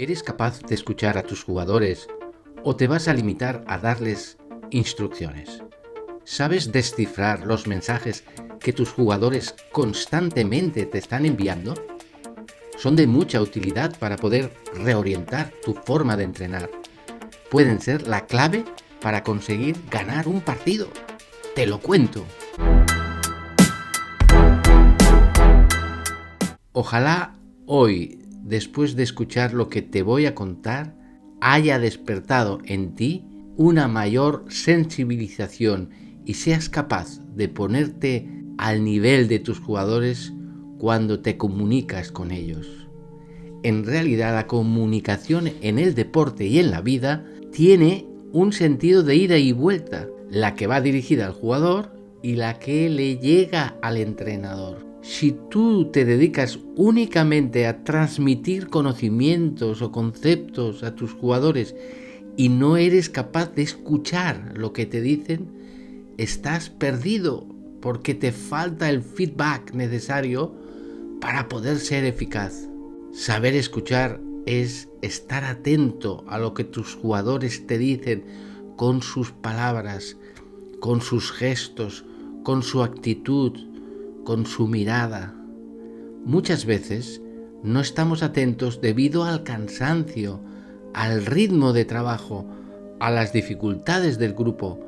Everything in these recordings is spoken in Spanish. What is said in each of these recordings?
¿Eres capaz de escuchar a tus jugadores o te vas a limitar a darles instrucciones? ¿Sabes descifrar los mensajes que tus jugadores constantemente te están enviando? Son de mucha utilidad para poder reorientar tu forma de entrenar. Pueden ser la clave para conseguir ganar un partido. Te lo cuento. Ojalá hoy, después de escuchar lo que te voy a contar, haya despertado en ti una mayor sensibilización y seas capaz de ponerte al nivel de tus jugadores cuando te comunicas con ellos. En realidad, la comunicación en el deporte y en la vida tiene un sentido de ida y vuelta, la que va dirigida al jugador y la que le llega al entrenador. Si tú te dedicas únicamente a transmitir conocimientos o conceptos a tus jugadores y no eres capaz de escuchar lo que te dicen, estás perdido porque te falta el feedback necesario para poder ser eficaz. Saber escuchar es estar atento a lo que tus jugadores te dicen con sus palabras, con sus gestos, con su actitud, con su mirada. Muchas veces no estamos atentos debido al cansancio, al ritmo de trabajo, a las dificultades del grupo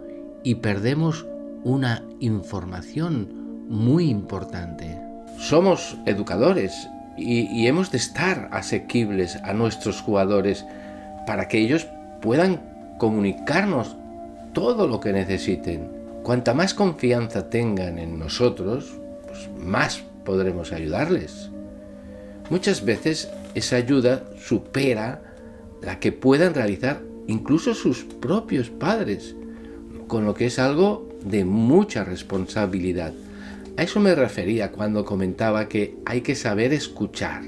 y perdemos una información muy importante. Somos educadores y hemos de estar asequibles a nuestros jugadores para que ellos puedan comunicarnos todo lo que necesiten. Cuanta más confianza tengan en nosotros, pues más podremos ayudarles. Muchas veces esa ayuda supera la que puedan realizar incluso sus propios padres, con lo que es algo de mucha responsabilidad. A eso me refería cuando comentaba que hay que saber escuchar,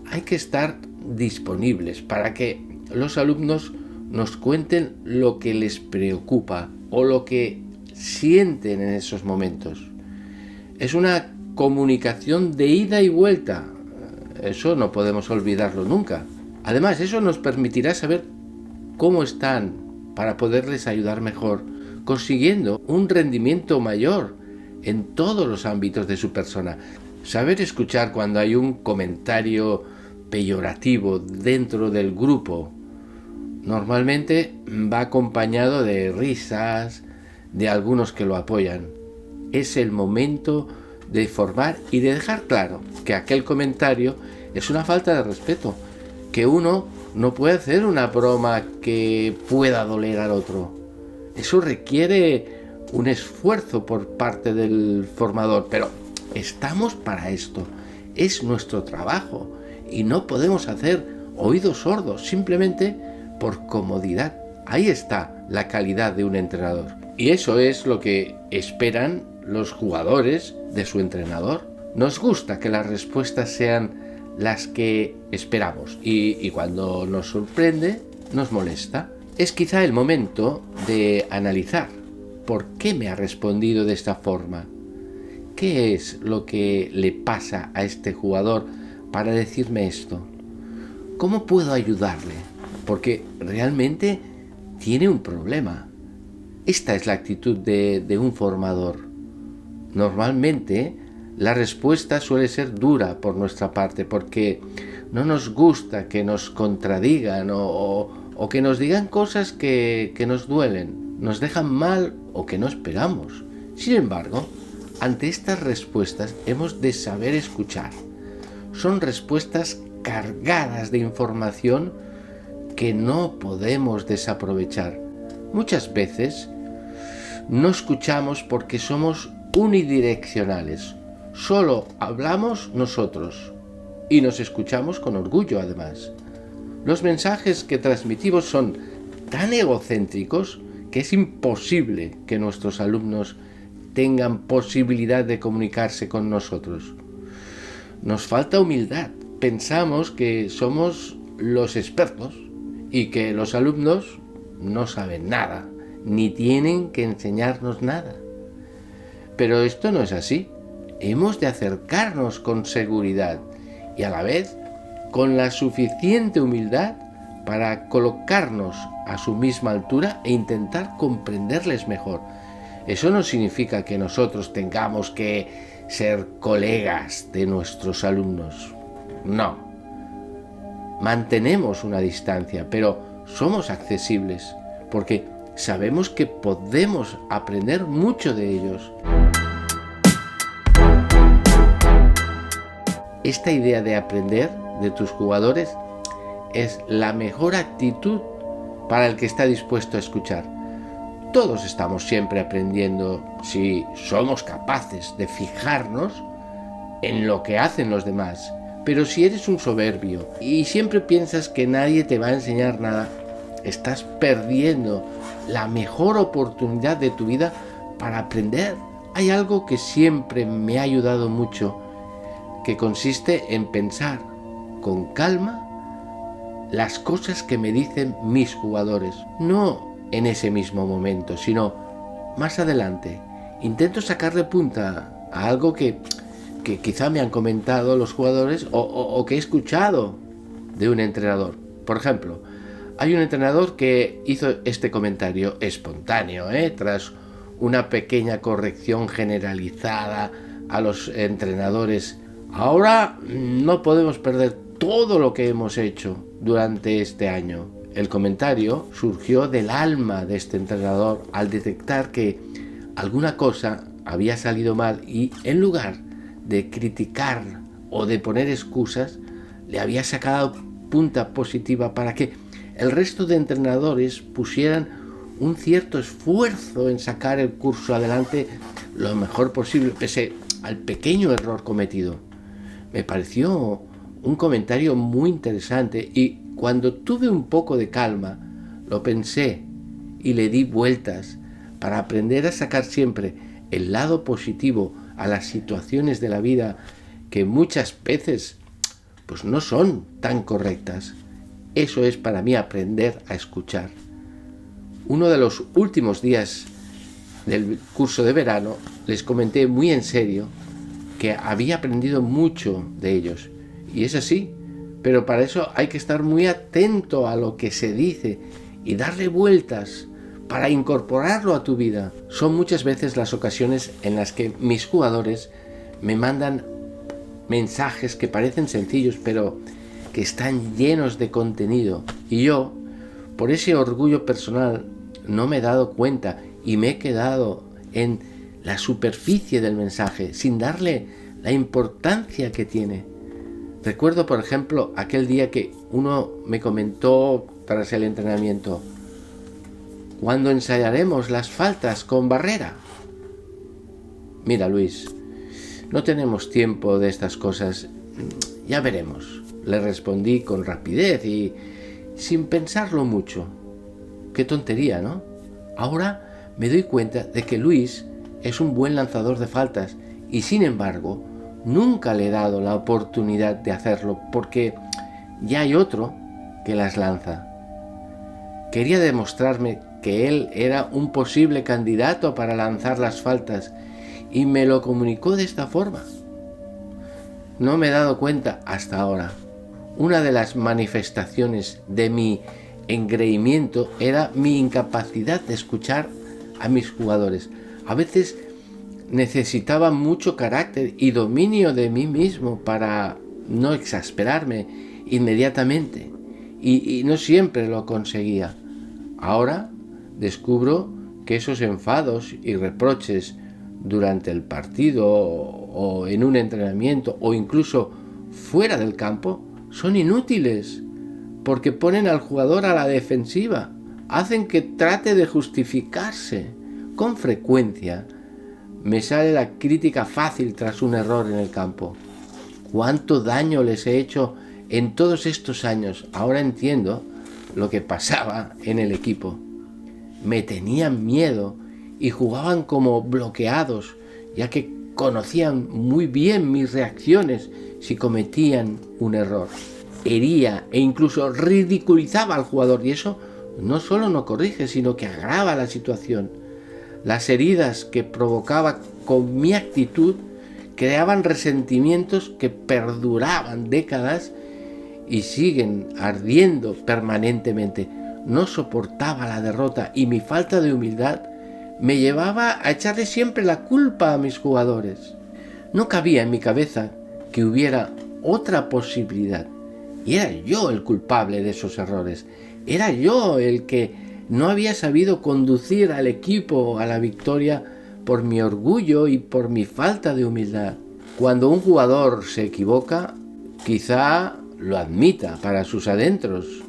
hay que estar disponibles para que los alumnos nos cuenten lo que les preocupa o lo que sienten en esos momentos. Es una comunicación de ida y vuelta. Eso no podemos olvidarlo nunca. Además, eso nos permitirá saber cómo están para poderles ayudar mejor, consiguiendo un rendimiento mayor en todos los ámbitos de su persona. Saber escuchar cuando hay un comentario peyorativo dentro del grupo normalmente va acompañado de risas, de algunos que lo apoyan. Es el momento de informar y de dejar claro que aquel comentario es una falta de respeto, que uno no puede hacer una broma que pueda doler al otro. Eso requiere un esfuerzo por parte del formador, pero estamos para esto, es nuestro trabajo y no podemos hacer oídos sordos simplemente por comodidad. Ahí está la calidad de un entrenador y eso es lo que esperan los jugadores de su entrenador. Nos gusta que las respuestas sean las que esperamos y cuando nos sorprende, nos molesta. Es quizá el momento de analizar por qué me ha respondido de esta forma. ¿Qué es lo que le pasa a este jugador para decirme esto? ¿Cómo puedo ayudarle? Porque realmente tiene un problema. Esta es la actitud de un formador. Normalmente la respuesta suele ser dura por nuestra parte porque no nos gusta que nos contradigan o que nos digan cosas que nos duelen, nos dejan mal o que no esperamos. Sin embargo, ante estas respuestas hemos de saber escuchar. Son respuestas cargadas de información que no podemos desaprovechar. Muchas veces no escuchamos porque somos unidireccionales. Solo hablamos nosotros y nos escuchamos con orgullo además. Los mensajes que transmitimos son tan egocéntricos que es imposible que nuestros alumnos tengan posibilidad de comunicarse con nosotros. Nos falta humildad. Pensamos que somos los expertos y que los alumnos no saben nada, ni tienen que enseñarnos nada. Pero esto no es así. Hemos de acercarnos con seguridad y a la vez con la suficiente humildad para colocarnos a su misma altura e intentar comprenderles mejor. Eso no significa que nosotros tengamos que ser colegas de nuestros alumnos. No. Mantenemos una distancia, pero somos accesibles porque sabemos que podemos aprender mucho de ellos. Esta idea de aprender de tus jugadores es la mejor actitud para el que está dispuesto a escuchar. Todos estamos siempre aprendiendo si somos capaces de fijarnos en lo que hacen los demás. Pero si eres un soberbio y siempre piensas que nadie te va a enseñar nada, estás perdiendo la mejor oportunidad de tu vida para aprender. Hay algo que siempre me ha ayudado mucho, que consiste en pensar con calma las cosas que me dicen mis jugadores. No en ese mismo momento, sino más adelante. Intento sacarle punta a algo que quizá me han comentado los jugadores o que he escuchado de un entrenador. Por ejemplo, hay un entrenador que hizo este comentario espontáneo, tras una pequeña corrección generalizada a los entrenadores. Ahora no podemos perder todo lo que hemos hecho durante este año. El comentario surgió del alma de este entrenador al detectar que alguna cosa había salido mal y en lugar de criticar o de poner excusas, le había sacado punta positiva para que el resto de entrenadores pusieran un cierto esfuerzo en sacar el curso adelante lo mejor posible, pese al pequeño error cometido. Me pareció un comentario muy interesante y cuando tuve un poco de calma, lo pensé y le di vueltas para aprender a sacar siempre el lado positivo a las situaciones de la vida que muchas veces pues no son tan correctas. Eso es para mí aprender a escuchar. Uno de los últimos días del curso de verano les comenté muy en serio que había aprendido mucho de ellos. Y es así, pero para eso hay que estar muy atento a lo que se dice y darle vueltas para incorporarlo a tu vida. Son muchas veces las ocasiones en las que mis jugadores me mandan mensajes que parecen sencillos, pero que están llenos de contenido. Y yo, por ese orgullo personal, no me he dado cuenta y me he quedado en la superficie del mensaje, sin darle la importancia que tiene. Recuerdo, por ejemplo, aquel día que uno me comentó tras el entrenamiento: ¿cuándo ensayaremos las faltas con barrera? Mira, Luis, no tenemos tiempo de estas cosas, ya veremos, le respondí con rapidez y sin pensarlo mucho. Qué tontería, ¿no? Ahora me doy cuenta de que Luis es un buen lanzador de faltas y sin embargo nunca le he dado la oportunidad de hacerlo porque ya hay otro que las lanza. Quería demostrarme que él era un posible candidato para lanzar las faltas y me lo comunicó de esta forma. No me he dado cuenta hasta ahora. Una de las manifestaciones de mi engreimiento era mi incapacidad de escuchar a mis jugadores. A veces necesitaba mucho carácter y dominio de mí mismo para no exasperarme inmediatamente y no siempre lo conseguía. Ahora descubro que esos enfados y reproches durante el partido o en un entrenamiento o incluso fuera del campo son inútiles porque ponen al jugador a la defensiva, hacen que trate de justificarse. Con frecuencia me sale la crítica fácil tras un error en el campo. ¿Cuánto daño les he hecho en todos estos años? Ahora entiendo lo que pasaba en el equipo. Me tenían miedo y jugaban como bloqueados, ya que conocían muy bien mis reacciones si cometían un error. Hería e incluso ridiculizaba al jugador y eso no solo no corrige, sino que agrava la situación. Las heridas que provocaba con mi actitud creaban resentimientos que perduraban décadas y siguen ardiendo permanentemente. No soportaba la derrota y mi falta de humildad me llevaba a echarle siempre la culpa a mis jugadores. No cabía en mi cabeza que hubiera otra posibilidad. Y era yo el culpable de esos errores. Era yo el que no había sabido conducir al equipo a la victoria por mi orgullo y por mi falta de humildad. Cuando un jugador se equivoca, quizá lo admita para sus adentros.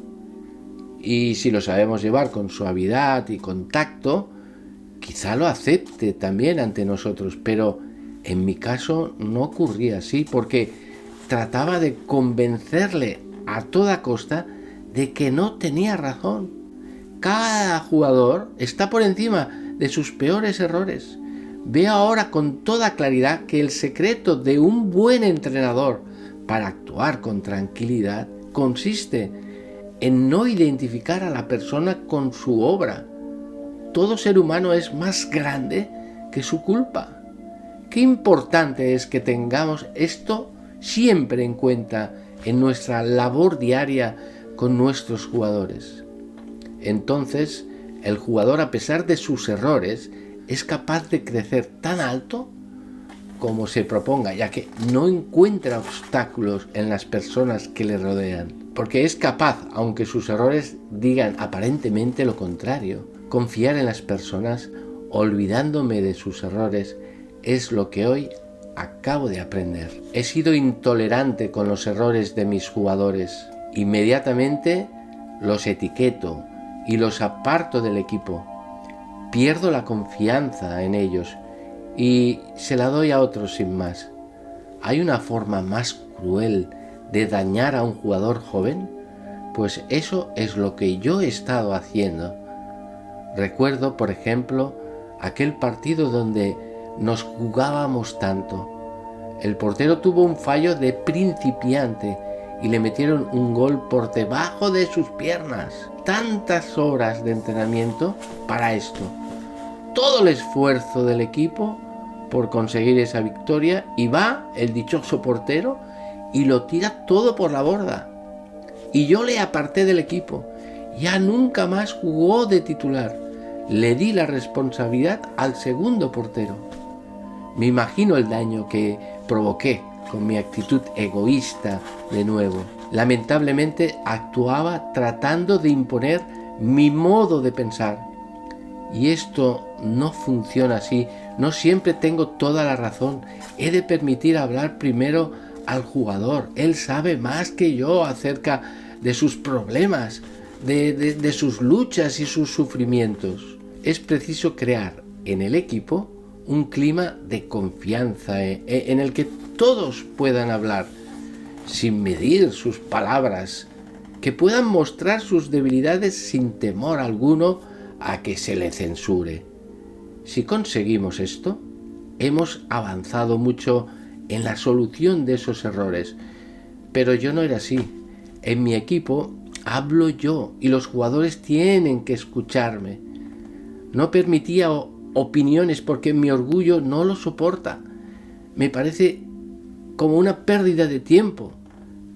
Y si lo sabemos llevar con suavidad y con tacto, quizá lo acepte también ante nosotros. Pero en mi caso no ocurría así, porque trataba de convencerle a toda costa de que no tenía razón. Cada jugador está por encima de sus peores errores. Veo ahora con toda claridad que el secreto de un buen entrenador para actuar con tranquilidad consiste en no identificar a la persona con su obra. Todo ser humano es más grande que su culpa. Qué importante es que tengamos esto siempre en cuenta en nuestra labor diaria con nuestros jugadores. Entonces, el jugador, a pesar de sus errores, es capaz de crecer tan alto como se proponga, ya que no encuentra obstáculos en las personas que le rodean, porque es capaz, aunque sus errores digan aparentemente lo contrario. Confiar en las personas, olvidándome de sus errores, es lo que hoy acabo de aprender. He sido intolerante con los errores de mis jugadores. Inmediatamente los etiqueto y los aparto del equipo. Pierdo la confianza en ellos y se la doy a otros sin más. ¿Hay una forma más cruel de dañar a un jugador joven? Pues eso es lo que yo he estado haciendo. Recuerdo, por ejemplo, aquel partido donde nos jugábamos tanto. El portero tuvo un fallo de principiante y le metieron un gol por debajo de sus piernas. Tantas horas de entrenamiento para esto. Todo el esfuerzo del equipo por conseguir esa victoria, y va el dichoso portero y lo tira todo por la borda. Y yo le aparté del equipo. Ya nunca más jugó de titular. Le di la responsabilidad al segundo portero. Me imagino el daño que provoqué con mi actitud egoísta de nuevo. Lamentablemente actuaba tratando de imponer mi modo de pensar. Y esto no funciona así. No siempre tengo toda la razón. He de permitir hablar primero al jugador. Él sabe más que yo acerca de sus problemas, de sus luchas y sus sufrimientos. Es preciso crear en el equipo un clima de confianza en el que todos puedan hablar sin medir sus palabras, que puedan mostrar sus debilidades sin temor alguno a que se le censure. Si conseguimos esto, hemos avanzado mucho en la solución de esos errores. Pero yo no era así. En mi equipo hablo yo y los jugadores tienen que escucharme. No permitía opiniones porque mi orgullo no lo soporta. Me parece como una pérdida de tiempo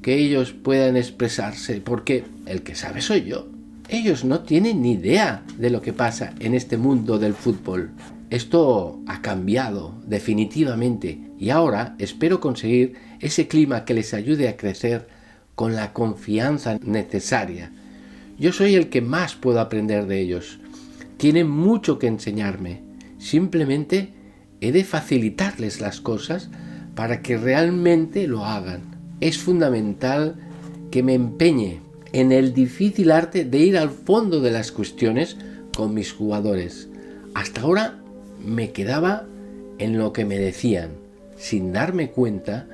que ellos puedan expresarse, porque el que sabe soy yo. Ellos no tienen ni idea de lo que pasa en este mundo del fútbol. Esto ha cambiado definitivamente y ahora espero conseguir ese clima que les ayude a crecer con la confianza necesaria. Yo soy el que más puedo aprender de ellos. Tienen mucho que enseñarme. Simplemente he de facilitarles las cosas para que realmente lo hagan. Es fundamental que me empeñe en el difícil arte de ir al fondo de las cuestiones con mis jugadores. Hasta ahora me quedaba en lo que me decían, sin darme cuenta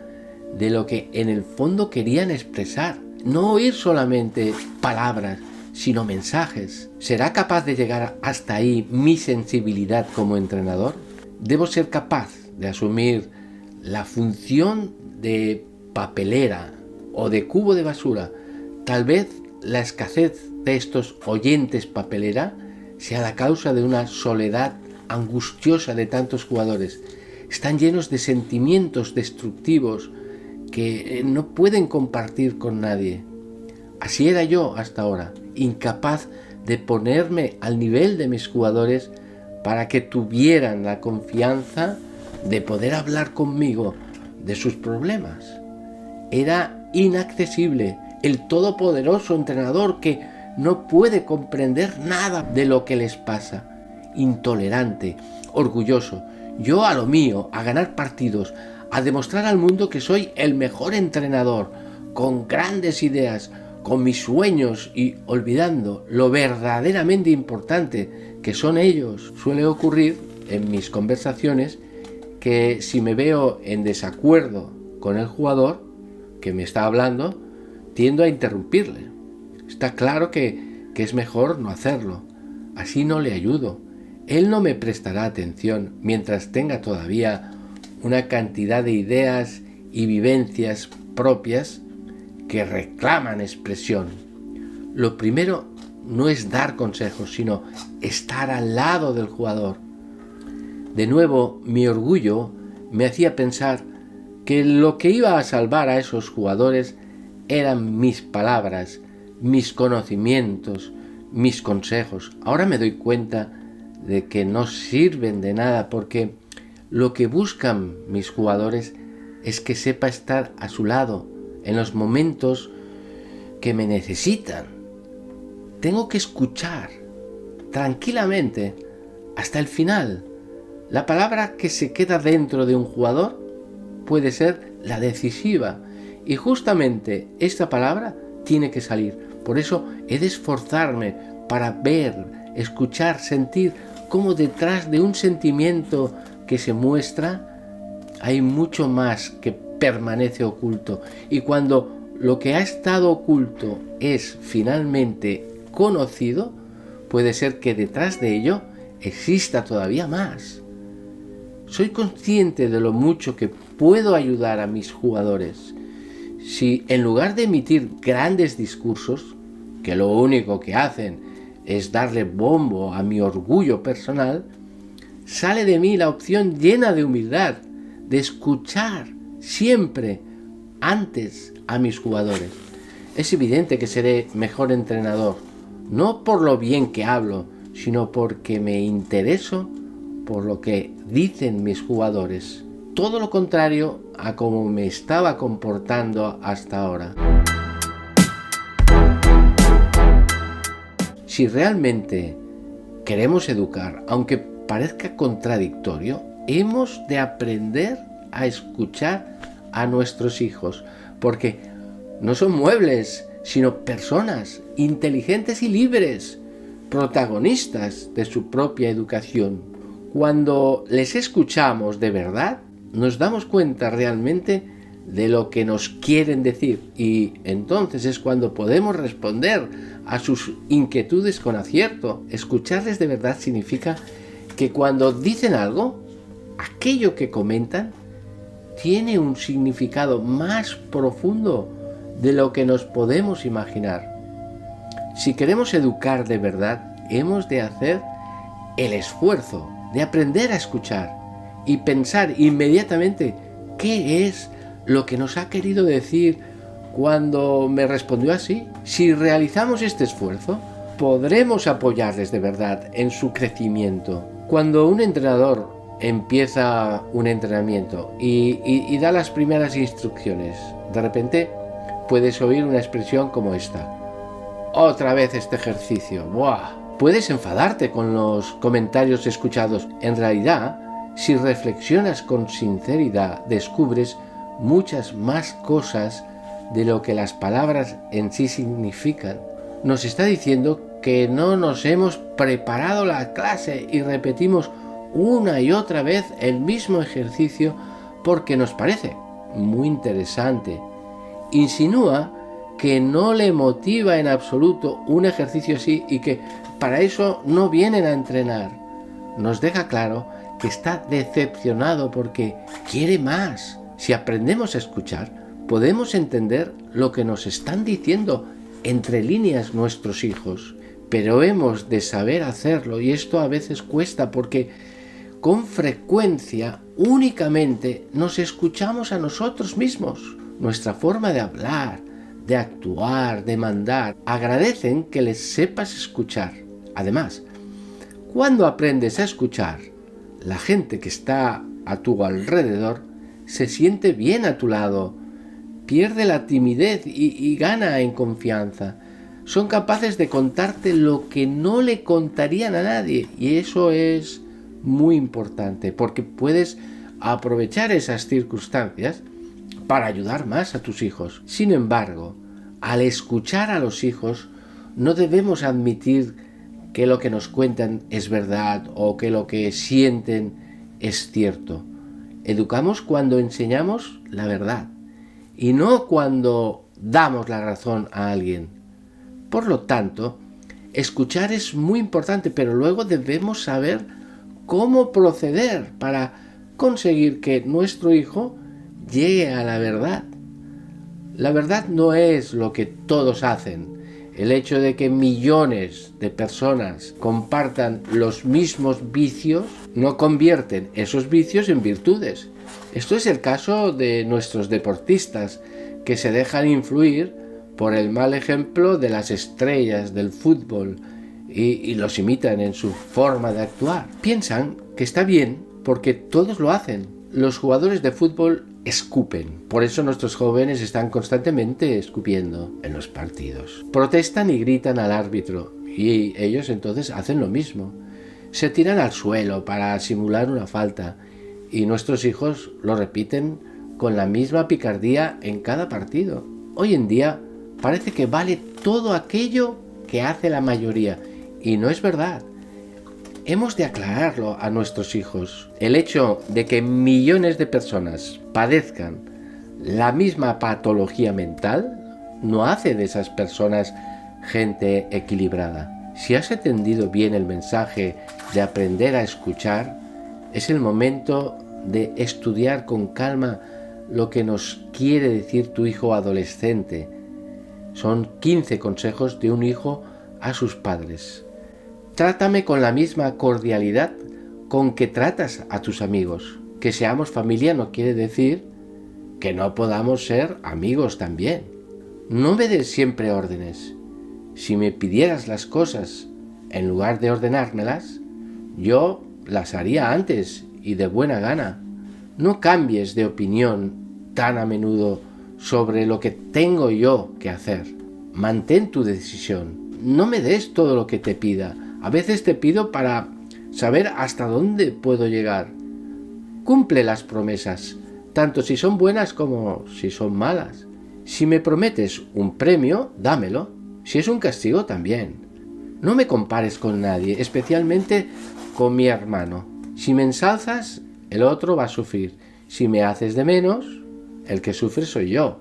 de lo que en el fondo querían expresar. No oír solamente palabras, sino mensajes. ¿Será capaz de llegar hasta ahí mi sensibilidad como entrenador? Debo ser capaz de asumir la función de papelera o de cubo de basura. Tal vez la escasez de estos oyentes papelera sea la causa de una soledad angustiosa de tantos jugadores. Están llenos de sentimientos destructivos que no pueden compartir con nadie. Así era yo hasta ahora, incapaz de ponerme al nivel de mis jugadores para que tuvieran la confianza de poder hablar conmigo de sus problemas. Era inaccesible, el todopoderoso entrenador que no puede comprender nada de lo que les pasa. Intolerante, orgulloso, yo a lo mío, a ganar partidos, a demostrar al mundo que soy el mejor entrenador, con grandes ideas, con mis sueños y olvidando lo verdaderamente importante que son ellos. Suele ocurrir en mis conversaciones que si me veo en desacuerdo con el jugador que me está hablando, tiendo a interrumpirle. Está claro que es mejor no hacerlo. Así no le ayudo. Él no me prestará atención mientras tenga todavía una cantidad de ideas y vivencias propias que reclaman expresión. Lo primero no es dar consejos, sino estar al lado del jugador. De nuevo, mi orgullo me hacía pensar que lo que iba a salvar a esos jugadores eran mis palabras, mis conocimientos, mis consejos. Ahora me doy cuenta de que no sirven de nada porque lo que buscan mis jugadores es que sepa estar a su lado en los momentos que me necesitan. Tengo que escuchar tranquilamente hasta el final. La palabra que se queda dentro de un jugador puede ser la decisiva y justamente esta palabra tiene que salir. Por eso he de esforzarme para ver, escuchar, sentir cómo detrás de un sentimiento que se muestra hay mucho más que permanece oculto. Y cuando lo que ha estado oculto es finalmente conocido, puede ser que detrás de ello exista todavía más. Soy consciente de lo mucho que puedo ayudar a mis jugadores si en lugar de emitir grandes discursos, que lo único que hacen es darle bombo a mi orgullo personal, sale de mí la opción llena de humildad de escuchar siempre antes a mis jugadores. Es evidente que seré mejor entrenador, no por lo bien que hablo, sino porque me intereso por lo que dicen mis jugadores. Todo lo contrario a cómo me estaba comportando hasta ahora. Si realmente queremos educar, aunque parezca contradictorio, hemos de aprender a escuchar a nuestros hijos, porque no son muebles, sino personas inteligentes y libres, protagonistas de su propia educación. Cuando les escuchamos de verdad, nos damos cuenta realmente de lo que nos quieren decir y entonces es cuando podemos responder a sus inquietudes con acierto. Escucharles de verdad significa que cuando dicen algo, aquello que comentan tiene un significado más profundo de lo que nos podemos imaginar. Si queremos educar de verdad, hemos de hacer el esfuerzo de aprender a escuchar y pensar inmediatamente qué es lo que nos ha querido decir cuando me respondió así. Si realizamos este esfuerzo, podremos apoyarles de verdad en su crecimiento. Cuando un entrenador empieza un entrenamiento y da las primeras instrucciones, de repente puedes oír una expresión como esta: otra vez este ejercicio, ¡buah! Puedes enfadarte con los comentarios escuchados. En realidad, si reflexionas con sinceridad, descubres muchas más cosas de lo que las palabras en sí significan. Nos está diciendo que no nos hemos preparado la clase y repetimos una y otra vez el mismo ejercicio porque nos parece muy interesante. Insinúa que no le motiva en absoluto un ejercicio así y que para eso no vienen a entrenar. Nos deja claro que está decepcionado porque quiere más. Si aprendemos a escuchar, podemos entender lo que nos están diciendo entre líneas nuestros hijos, pero hemos de saber hacerlo y esto a veces cuesta porque con frecuencia únicamente nos escuchamos a nosotros mismos. Nuestra forma de hablar, de actuar, de mandar. Agradecen que les sepas escuchar. Además, cuando aprendes a escuchar, la gente que está a tu alrededor se siente bien a tu lado, pierde la timidez y gana en confianza. Son capaces de contarte lo que no le contarían a nadie, y eso es muy importante porque puedes aprovechar esas circunstancias para ayudar más a tus hijos. Sin embargo, al escuchar a los hijos, no debemos admitir que lo que nos cuentan es verdad o que lo que sienten es cierto. Educamos cuando enseñamos la verdad y no cuando damos la razón a alguien. Por lo tanto, escuchar es muy importante, pero luego debemos saber cómo proceder para conseguir que nuestro hijo llegue a la verdad. La verdad no es lo que todos hacen. El hecho de que millones de personas compartan los mismos vicios no convierten esos vicios en virtudes. Esto es el caso de nuestros deportistas, que se dejan influir por el mal ejemplo de las estrellas del fútbol y los imitan en su forma de actuar. Piensan que está bien porque todos lo hacen. Los jugadores de fútbol escupen. Por eso nuestros jóvenes están constantemente escupiendo en los partidos. Protestan y gritan al árbitro y ellos entonces hacen lo mismo. Se tiran al suelo para simular una falta y nuestros hijos lo repiten con la misma picardía en cada partido. Hoy en día parece que vale todo aquello que hace la mayoría, y no es verdad. Hemos de aclararlo a nuestros hijos. El hecho de que millones de personas padezcan la misma patología mental no hace de esas personas gente equilibrada. Si has entendido bien el mensaje de aprender a escuchar, es el momento de estudiar con calma lo que nos quiere decir tu hijo adolescente. Son 15 consejos de un hijo a sus padres. Trátame con la misma cordialidad con que tratas a tus amigos. Que seamos familia no quiere decir que no podamos ser amigos también. No me des siempre órdenes. Si me pidieras las cosas en lugar de ordenármelas, yo las haría antes y de buena gana. No cambies de opinión tan a menudo sobre lo que tengo yo que hacer. Mantén tu decisión. No me des todo lo que te pida. A veces te pido para saber hasta dónde puedo llegar. Cumple las promesas, tanto si son buenas como si son malas. Si me prometes un premio, dámelo. Si es un castigo, también. No me compares con nadie, especialmente con mi hermano. Si me ensalzas, el otro va a sufrir. Si me haces de menos, el que sufre soy yo.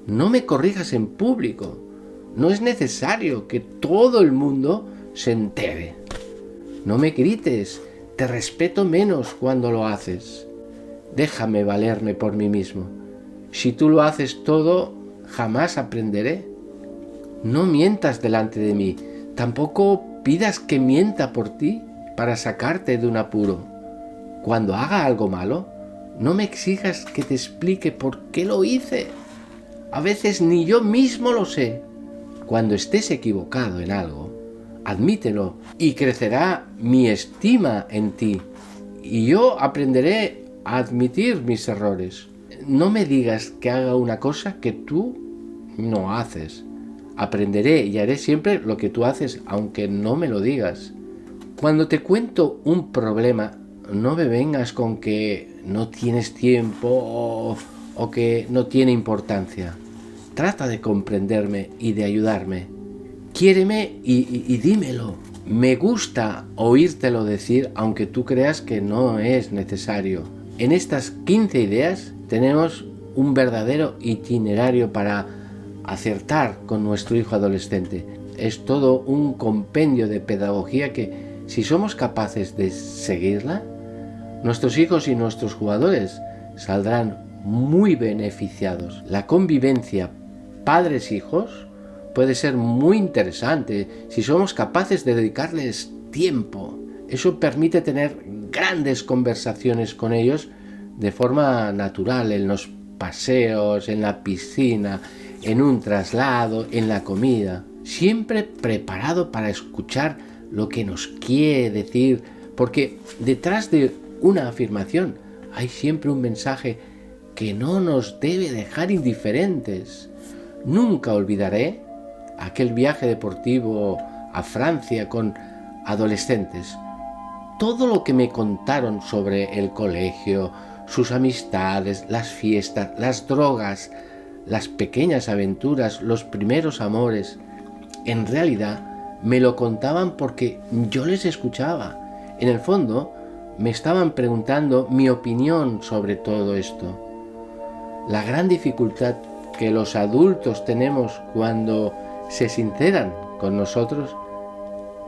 No me corrijas en público. No es necesario que todo el mundo se entere. No me grites, te respeto menos cuando lo haces. Déjame valerme por mí mismo. Si tú lo haces todo, jamás aprenderé. No mientas delante de mí, tampoco pidas que mienta por ti para sacarte de un apuro. Cuando haga algo malo, no me exijas que te explique por qué lo hice. A veces ni yo mismo lo sé. Cuando estés equivocado en algo, admítelo y crecerá mi estima en ti. Y yo aprenderé a admitir mis errores. No me digas que haga una cosa que tú no haces. Aprenderé y haré siempre lo que tú haces, aunque no me lo digas. Cuando te cuento un problema, no me vengas con que no tienes tiempo o que no tiene importancia. Trata de comprenderme y de ayudarme. Quiéreme y dímelo. Me gusta oírtelo decir, aunque tú creas que no es necesario. En estas 15 ideas tenemos un verdadero itinerario para acertar con nuestro hijo adolescente. Es todo un compendio de pedagogía que, si somos capaces de seguirla, nuestros hijos y nuestros jugadores saldrán muy beneficiados. La convivencia padres-hijos puede ser muy interesante si somos capaces de dedicarles tiempo. Eso permite tener grandes conversaciones con ellos de forma natural, en los paseos, en la piscina, en un traslado, en la comida, siempre preparado para escuchar lo que nos quiere decir, porque detrás de una afirmación hay siempre un mensaje que no nos debe dejar indiferentes. Nunca olvidaré aquel viaje deportivo a Francia con adolescentes. Todo lo que me contaron sobre el colegio, sus amistades, las fiestas, las drogas, las pequeñas aventuras, los primeros amores, en realidad me lo contaban porque yo les escuchaba. En el fondo, me estaban preguntando mi opinión sobre todo esto. La gran dificultad que los adultos tenemos cuando se sinceran con nosotros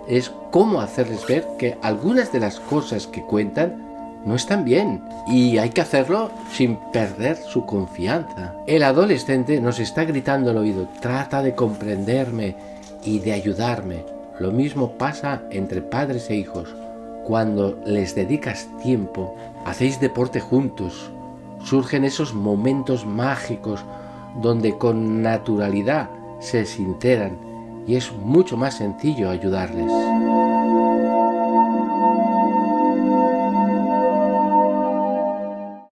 es cómo hacerles ver que algunas de las cosas que cuentan no están bien, y hay que hacerlo sin perder su confianza. El adolescente nos está gritando al oído: trata de comprenderme y de ayudarme. Lo mismo pasa entre padres e hijos. Cuando les dedicas tiempo, hacéis deporte juntos, surgen esos momentos mágicos donde con naturalidad se sinceran y es mucho más sencillo ayudarles.